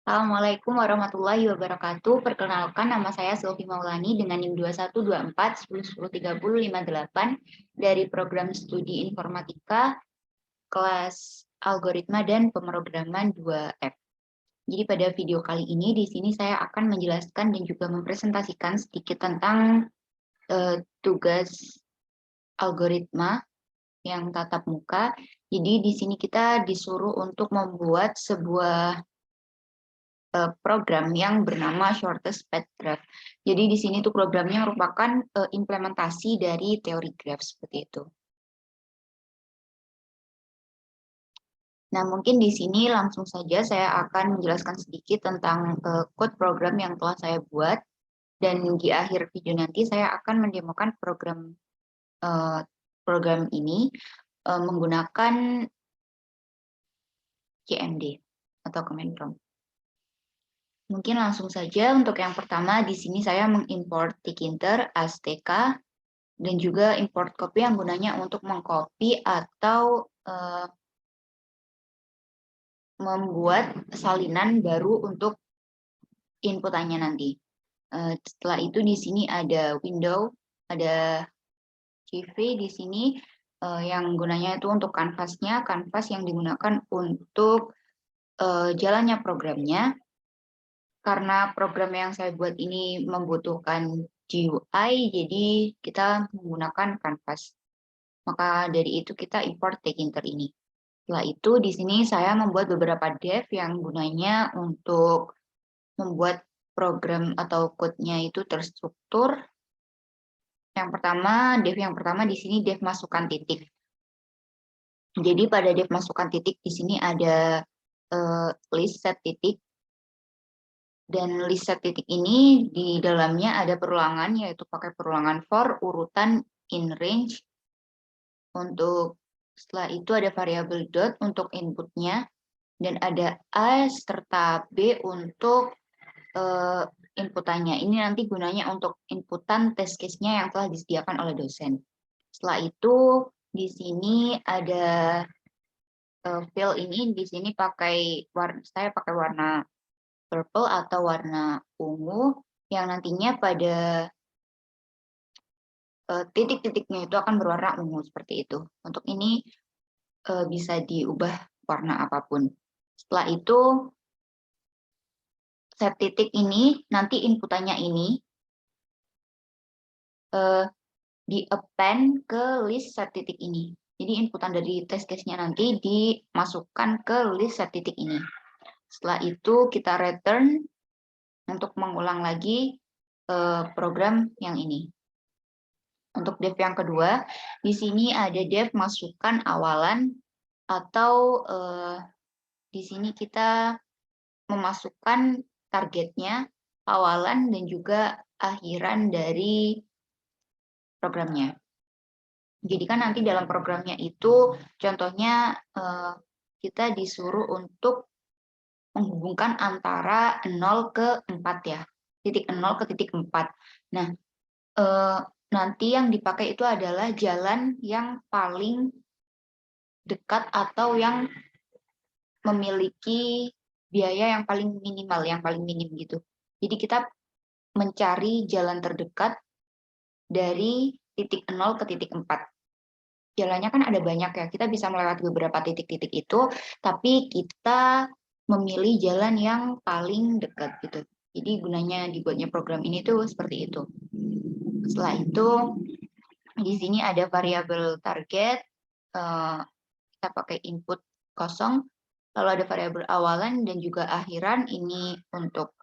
Assalamualaikum warahmatullahi wabarakatuh. Perkenalkan, nama saya Sylvie Maulani dengan NIM 2124 10103058 dari program studi informatika kelas algoritma dan pemrograman 2F. Jadi pada video kali ini di sini saya akan menjelaskan dan juga mempresentasikan sedikit tentang tugas algoritma yang tatap muka. Jadi di sini kita disuruh untuk membuat sebuah program yang bernama shortest path graph. Jadi di sini tuh programnya merupakan implementasi dari teori graph seperti itu. Nah, mungkin di sini langsung saja saya akan menjelaskan sedikit tentang code program yang telah saya buat, dan di akhir video nanti saya akan mendemokan program ini menggunakan CMD atau command prompt. Mungkin langsung saja untuk yang pertama di sini saya mengimport tkinter, ASTK, dan juga import copy yang gunanya untuk mengcopy atau membuat salinan baru untuk inputannya nanti. Setelah itu di sini ada window, ada CV di sini yang gunanya itu untuk kanvasnya, kanvas yang digunakan untuk jalannya programnya. Karena program yang saya buat ini membutuhkan GUI, jadi kita menggunakan kanvas. Maka dari itu kita import tkinter ini. Setelah itu di sini saya membuat beberapa dev yang gunanya untuk membuat program atau code-nya itu terstruktur. Dev yang pertama di sini dev masukkan titik. Jadi pada dev masukkan titik di sini ada list set titik. Dan list set titik ini di dalamnya ada perulangan, yaitu pakai perulangan for urutan in range. Setelah itu ada variabel dot untuk inputnya, dan ada A serta B untuk inputannya. Ini nanti gunanya untuk inputan test case-nya yang telah disediakan oleh dosen. Setelah itu di sini ada fill ini, di sini saya pakai warna purple atau warna ungu yang nantinya pada titik-titiknya itu akan berwarna ungu seperti itu. Untuk ini bisa diubah warna apapun. Setelah itu set titik ini nanti inputannya ini di-append ke list set titik ini. Jadi inputan dari test case-nya nanti dimasukkan ke list set titik ini. Setelah itu kita return untuk mengulang lagi program yang ini. Untuk dev yang kedua, di sini ada dev masukkan awalan atau di sini kita memasukkan targetnya, awalan dan juga akhiran dari programnya. Jadi kan nanti dalam programnya itu contohnya kita disuruh untuk menghubungkan antara 0 ke 4 ya. Titik 0 ke titik 4. Nah, nanti yang dipakai itu adalah jalan yang paling dekat atau yang memiliki biaya yang paling minimal, yang paling minim gitu. Jadi kita mencari jalan terdekat dari titik 0 ke titik 4. Jalannya kan ada banyak ya, kita bisa melewati beberapa titik-titik itu, tapi kita memilih jalan yang paling dekat gitu. Jadi gunanya dibuatnya program ini tuh seperti itu. Setelah itu, di sini ada variabel target, kita pakai input kosong, lalu ada variabel awalan dan juga akhiran, ini untuk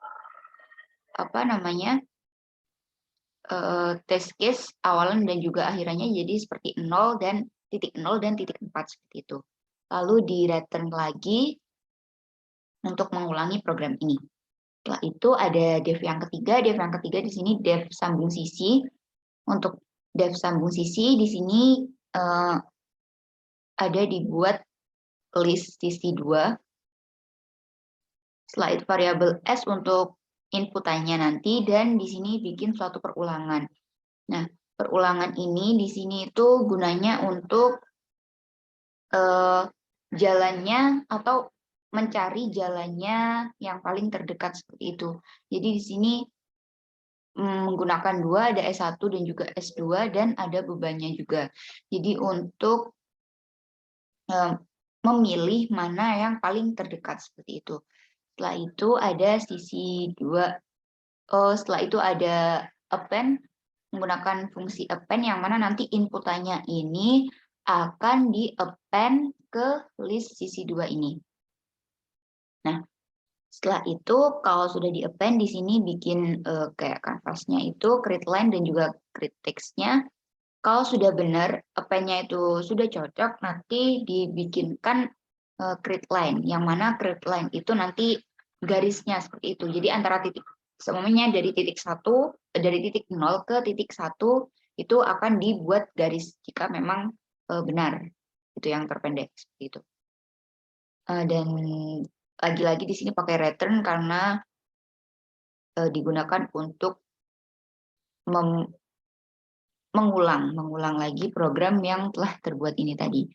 test case awalan dan juga akhirannya jadi seperti 0 dan titik 0 dan titik 4 seperti itu. Lalu di return lagi untuk mengulangi program ini. Setelah itu ada dev yang ketiga. Dev yang ketiga di sini dev sambung sisi. Untuk dev sambung sisi di sini ada dibuat list sisi 2. Setelah itu variabel S untuk inputannya nanti, dan di sini bikin suatu perulangan. Nah, perulangan ini di sini itu gunanya untuk jalannya atau mencari jalannya yang paling terdekat seperti itu. Jadi di sini menggunakan dua, ada S1 dan juga S2, dan ada bebannya juga. Jadi untuk memilih mana yang paling terdekat seperti itu. Setelah itu ada sisi 2. Setelah itu ada append, menggunakan fungsi append yang mana nanti inputannya ini akan di-append ke list sisi 2 ini. Nah, setelah itu kalau sudah di-append di sini bikin kayak kanvasnya itu create line dan juga create text-nya. Kalau sudah benar append-nya itu sudah cocok, nanti dibikinkan create line, yang mana create line itu nanti garisnya seperti itu. Jadi antara titik semuanya dari titik 1 dari titik 0 ke titik 1 itu akan dibuat garis jika memang benar itu yang terpendek seperti itu. Dan lagi-lagi di sini pakai return karena digunakan untuk mengulang lagi program yang telah terbuat ini tadi.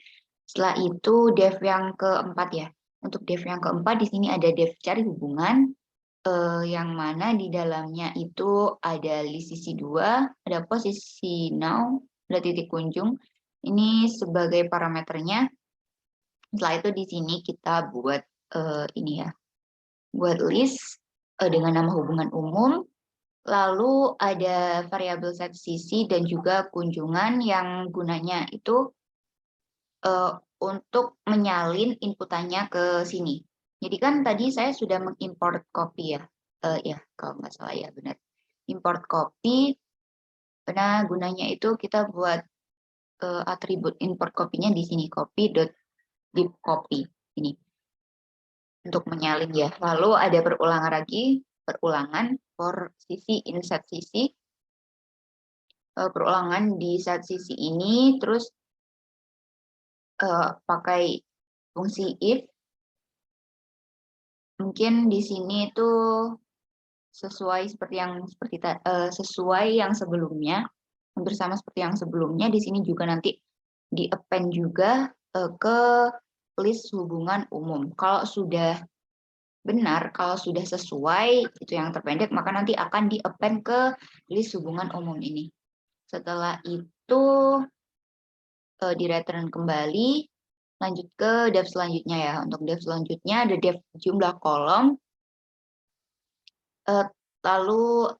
Setelah itu dev yang keempat ya. Untuk dev yang keempat di sini ada dev cari hubungan yang mana di dalamnya itu ada list sisi 2, ada posisi now, ada titik kunjung. Ini sebagai parameternya. Setelah itu di sini kita buat ini ya. Buat list dengan nama hubungan umum. Lalu ada variabel set sisi dan juga kunjungan yang gunanya itu untuk menyalin inputannya ke sini. Jadi kan tadi saya sudah mengimport copy ya. Ya, kalau nggak salah ya benar. Import copy, karena gunanya itu kita buat atribut import copy-nya di sini, copy.dipcopy ini. Untuk menyalin ya. Lalu ada perulangan for sisi insert sisi. Perulangan di set sisi ini, terus pakai fungsi if. Mungkin di sini itu sesuai yang sebelumnya, hampir sama seperti yang sebelumnya. Di sini juga nanti di-append juga ke list hubungan umum. Kalau sudah benar, kalau sudah sesuai itu yang terpendek, maka nanti akan di-append ke list hubungan umum ini. Setelah itu di return kembali, lanjut ke dev selanjutnya ya. Untuk dev selanjutnya ada dev jumlah kolom. Lalu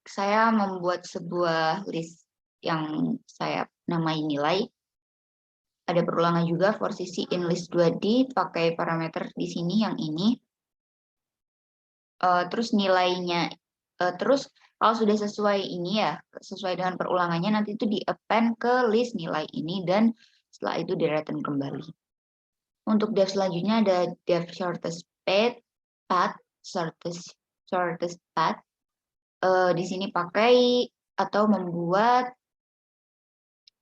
saya membuat sebuah list yang saya namai nilai. Ada perulangan juga for sisi in list 2D, pakai parameter di sini yang ini. Terus nilainya, terus kalau sudah sesuai ini ya, sesuai dengan perulangannya, nanti itu di-append ke list nilai ini, dan setelah itu di-return kembali. Untuk dev selanjutnya ada dev shortest path. Di sini pakai atau membuat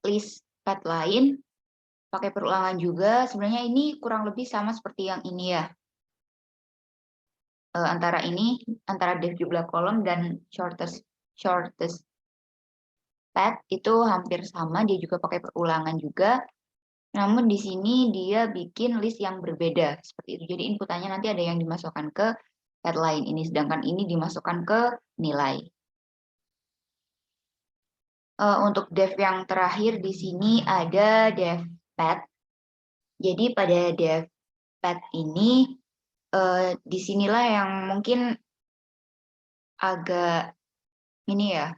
list path lain, pakai perulangan juga. Sebenarnya ini kurang lebih sama seperti yang ini ya. Antara dev jumlah kolom dan shortest path itu hampir sama, dia juga pakai perulangan juga. Namun di sini dia bikin list yang berbeda seperti itu. Jadi inputannya nanti ada yang dimasukkan ke headline ini, sedangkan ini dimasukkan ke nilai. Untuk dev yang terakhir di sini ada dev path. Jadi pada dev path ini disinilah yang mungkin agak ini ya,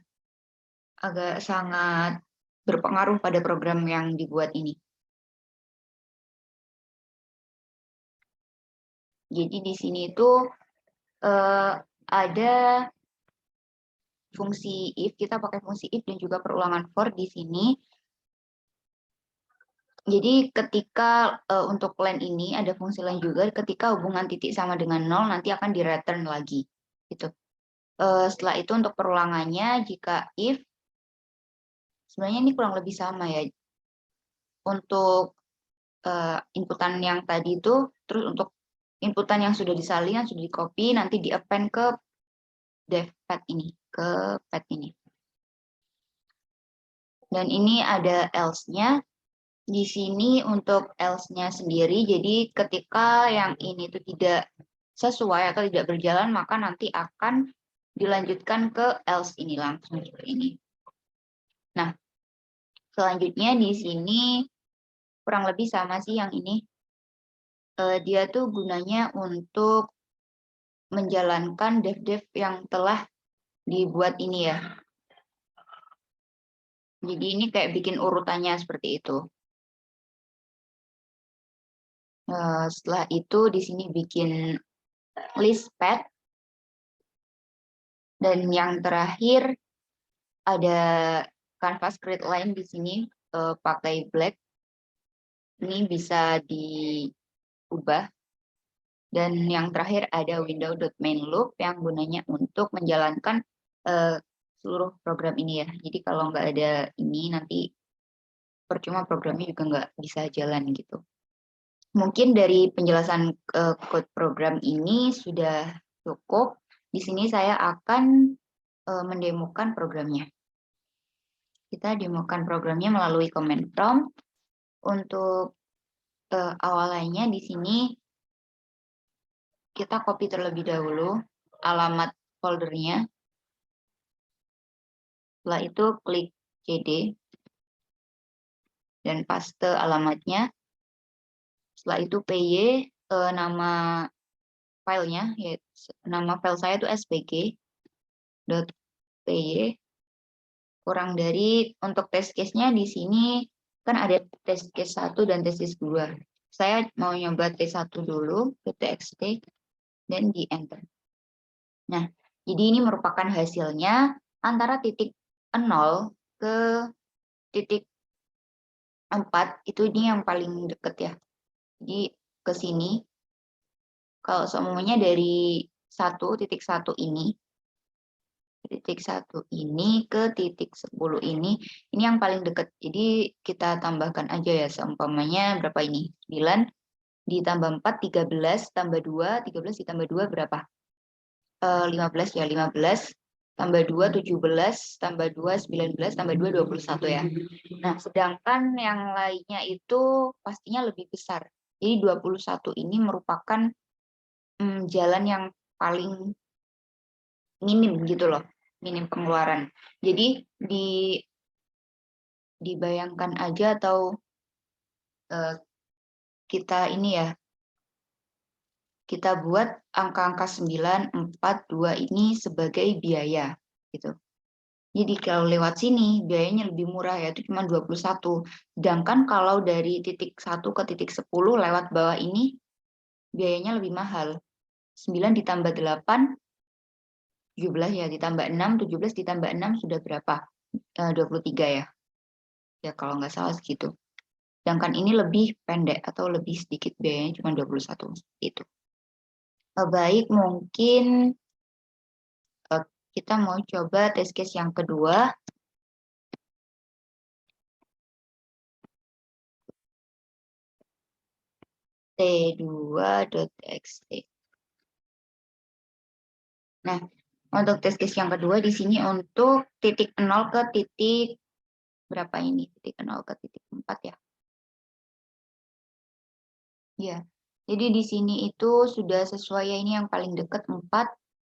agak sangat berpengaruh pada program yang dibuat ini. Jadi di sini itu ada fungsi if, kita pakai fungsi if dan juga perulangan for di sini. Jadi ketika untuk len ini ada fungsi len juga, ketika hubungan titik sama dengan 0 nanti akan di return lagi. Gitu. Setelah itu untuk perulangannya, jika if, sebenarnya ini kurang lebih sama ya. Untuk inputan yang tadi itu, terus untuk inputan yang sudah disalin, yang sudah di copy, nanti di append ke dev path ini, ke path ini. Dan ini ada else-nya. Di sini untuk else-nya sendiri, jadi ketika yang ini itu tidak sesuai atau tidak berjalan, maka nanti akan dilanjutkan ke else ini langsung seperti ini. Nah, selanjutnya di sini kurang lebih sama sih yang ini. Dia tuh gunanya untuk menjalankan dev-dev yang telah dibuat ini ya. Jadi ini kayak bikin urutannya seperti itu. Setelah itu di sini bikin list path. Dan yang terakhir ada canvas grid line di sini pakai black. Ini bisa diubah. Dan yang terakhir ada window.mainLoop yang gunanya untuk menjalankan seluruh program ini ya. Jadi kalau nggak ada ini nanti percuma programnya juga nggak bisa jalan gitu. Mungkin dari penjelasan code program ini sudah cukup. Di sini saya akan mendemokan programnya. Kita demokan programnya melalui command prompt. Untuk awalannya di sini kita copy terlebih dahulu alamat foldernya. Setelah itu klik cd dan paste alamatnya. Setelah itu py nama filenya, yaitu nama file saya itu spg.py kurang dari untuk test case-nya di sini kan ada test case 1 dan test case 2. Saya mau nyoba test 1 dulu ke txt dan di enter. Nah, jadi ini merupakan hasilnya antara titik 0 ke titik 4 itu ini yang paling dekat ya. Jadi ke sini kalau semuanya dari titik 1 ini titik 1 ini ke titik 10 ini yang paling dekat. Jadi kita tambahkan aja ya, seumpamanya berapa ini? 9 ditambah 4 13 tambah 2 13 ditambah 2 berapa? 15 ya, 15 tambah 2 17 tambah 2 19 tambah 2 21 ya. Nah, sedangkan yang lainnya itu pastinya lebih besar. Jadi 21 ini merupakan jalan yang paling minim gitu loh, minim pengeluaran. Jadi dibayangkan aja atau kita ini ya, kita buat angka-angka 9, 4, 2 ini sebagai biaya gitu. Jadi kalau lewat sini biayanya lebih murah yaitu cuma 21. Sedangkan kalau dari titik 1 ke titik 10 lewat bawah ini biayanya lebih mahal. 9 ditambah 8 17 ya, ditambah 6 17 ditambah 6 sudah berapa? 23 ya. Ya kalau nggak salah segitu. Sedangkan ini lebih pendek atau lebih sedikit biayanya cuma 21 itu. Baik, mungkin kita mau coba test case yang kedua. T2.txt. Nah, untuk test case yang kedua di sini untuk titik 0 ke titik berapa ini? Titik 0 ke titik 4 ya. Ya. Jadi di sini itu sudah sesuai ya, ini yang paling dekat 4,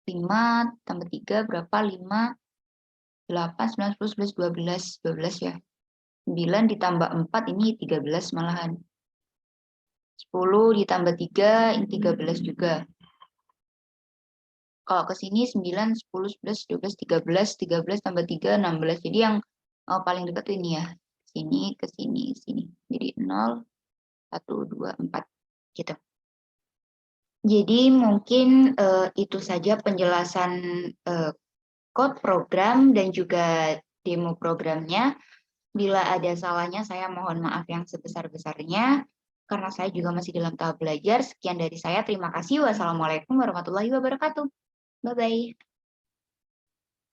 5 tambah 3 berapa? 5 8 9 10 11 12 12 ya. 9 ditambah 4 ini 13 malahan. 10 ditambah 3 ini 13 juga. Kalau ke sini 9, 10, 11, 12, 13, 13 tambah 3, 16. Jadi yang paling dekat ini ya. Sini, ke sini, sini. Jadi 0, 1, 2, 4. Gitu. Jadi mungkin itu saja penjelasan code program dan juga demo programnya. Bila ada salahnya, saya mohon maaf yang sebesar-besarnya. Karena saya juga masih dalam tahap belajar. Sekian dari saya. Terima kasih. Wassalamualaikum warahmatullahi wabarakatuh. Bye-bye.